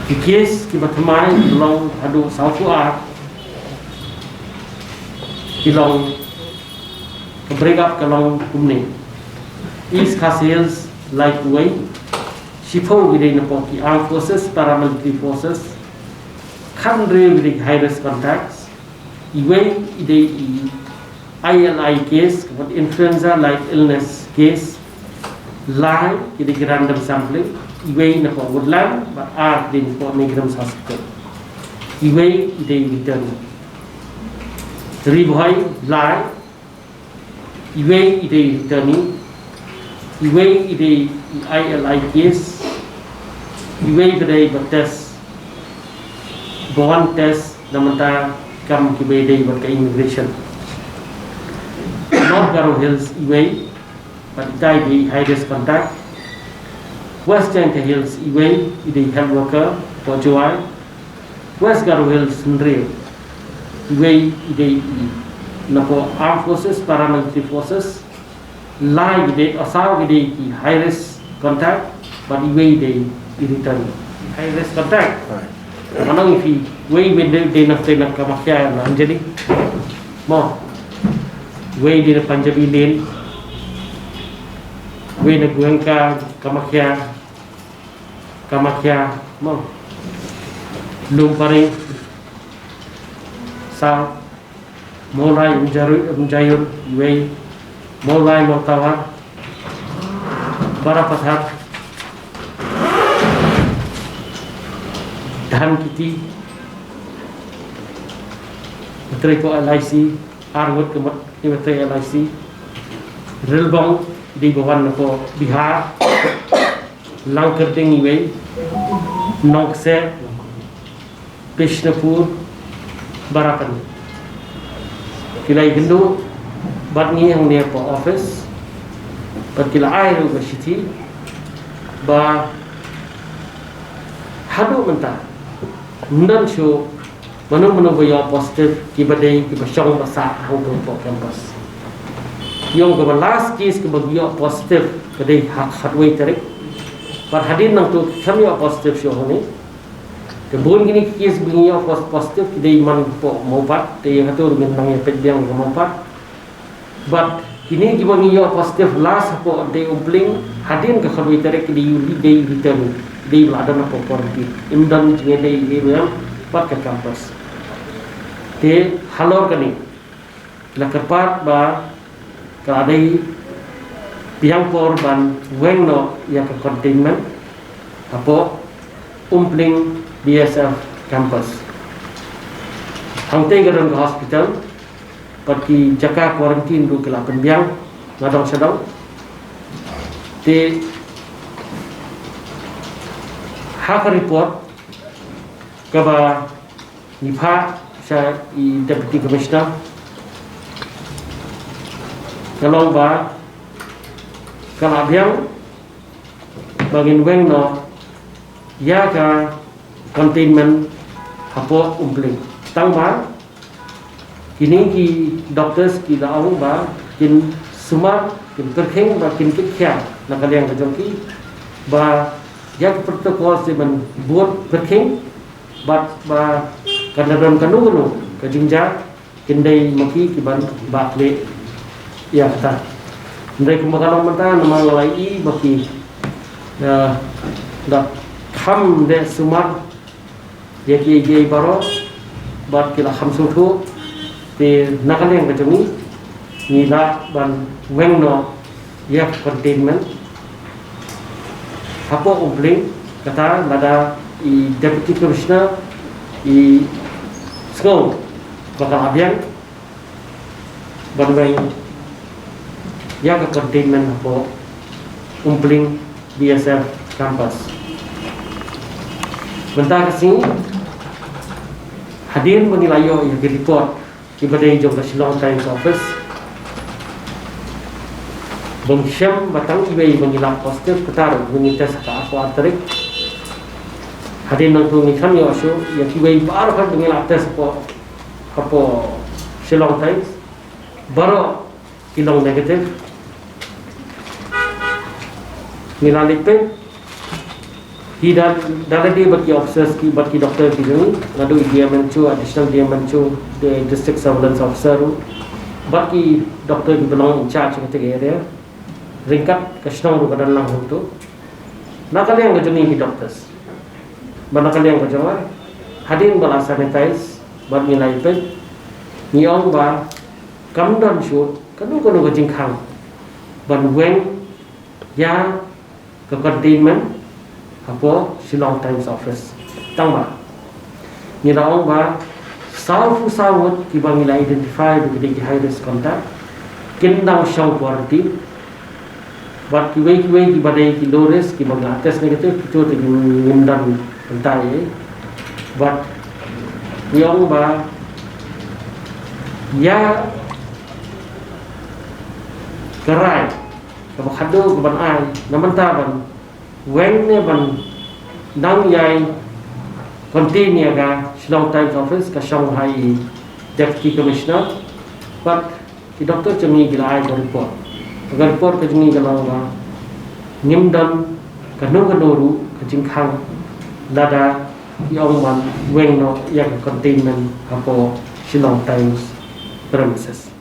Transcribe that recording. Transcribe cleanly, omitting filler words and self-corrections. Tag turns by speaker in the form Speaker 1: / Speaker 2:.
Speaker 1: Ki case ki batamai long adu saufu a ki long break up ka long kumne East Castles like way Shippo within the armed forces, paramilitary forces, country with high risk contacts, even the ILI case, what influenza like illness case, lie in the random sampling, even the woodland, but are the Migrants Hospital. Even the return. Riboy lie, even the returning, even the ILI case, even the test, bond test, namanta kam kibede buat ke immigration. North Garo Hills away, but die the high risk contact. Western Hills away, the health worker for Joy. West Garo Hills Nre, away the napo armed forces, paramilitary forces. Lie with it, or saw with the high risk contact, but away the return. High risk contact. Manang if way with the nak kamakya na jadi mo way di Punjabi lane way na Goenka kamakya mo lumpari sa Molai Umjayur way Molai Mortawa Barapathat Dhahan Kiti Menteri ko LIC Armut ke Menteri LIC Rilbong di bawah ko Bihar Langkerding Iway Nongse Bishnapur Barapan Kilai Hindu Batni yang near po office Bat kila air University Ba Hadu mentah Nan show manu bayo positive kibadai kibasong basa hong po campus. Yung ke last case ke bayo positive kadai hatway tarik. Par hadin nang tu kami positive show ni. Kebun gini case bayo positive kadai man po mopat te hatur min nang pedang mopat. But kini bayo positive last po day umpling hadin ke hatway tarik kadai yuli day return. Di ladang apa quarantine imdan jengede yang pat ke kampus te halor kani la kerpat ba kadai piang korban wengno ya ke containment apo umpling BSF campus hangte garang ke hospital pati jaka quarantine du ke la penbiang ngadong sedang te hak report kaba nipa sa deputy commissioner kalau ba kalabiang bagin weng no ya ka containment hapo umpling tang ba kini ki doctors ki daong ba kin sumar kin kerkheng ba kin kikya nakaliang kajoki ba yang protokol semen buat berking bat ba kanadon kanunu kajingja kendai maki kiban bakle ya kata ndai kumakalang mata nama lalai maki da kham de sumar yaki ye baro bat kila kham sutu te nakaleng kajungi nila ban wengno ya containment apa umpling kata nada deputy commissioner school bakal abiang banweng ya ke containment apa umpling BSF campus bentar kesini hadir mengilayo yang di report ibadai jog Shillong Times office Bangsyam batang ibai mengilang positif ketar mengintas ke aku tarik hadin nang tu ni kami asu yang ibai baru kan mengilang tes apa Shillong Times baru hilang negatif nilalipe Tidak daladi bagi officers ki bagi doktor ki jung ngadu DMNCO additional DMNCO the district surveillance officer bagi doktor ki belong in charge ke area ringkat kasnong ru badan lang huntu nakali yang gajuni ki doctors banakali yang gajawa hadin bala sanitize bad nilai pe niong ba kamdan shoot kanu kanu gajing khang ban weng ya ke containment apa Shillong Times Office tangba ni raong ba sawu sawut ki bang ila identify di high risk contact kindang shong quarantine but ki wei ki badai ki low risk ki bang atas negatif itu ti ngindang entai but yong ba ya kerai ka khadu ka ban ai namanta ban when ne ban dang yai continue ga Shillong Times Office ka Shanghai Deputy Commissioner but ki doctor chami gila ai report agar report ka jini galang ba nimdam kanu kanuru ka jingkhang lada yong man weng no yang containment apo Shillong Times premises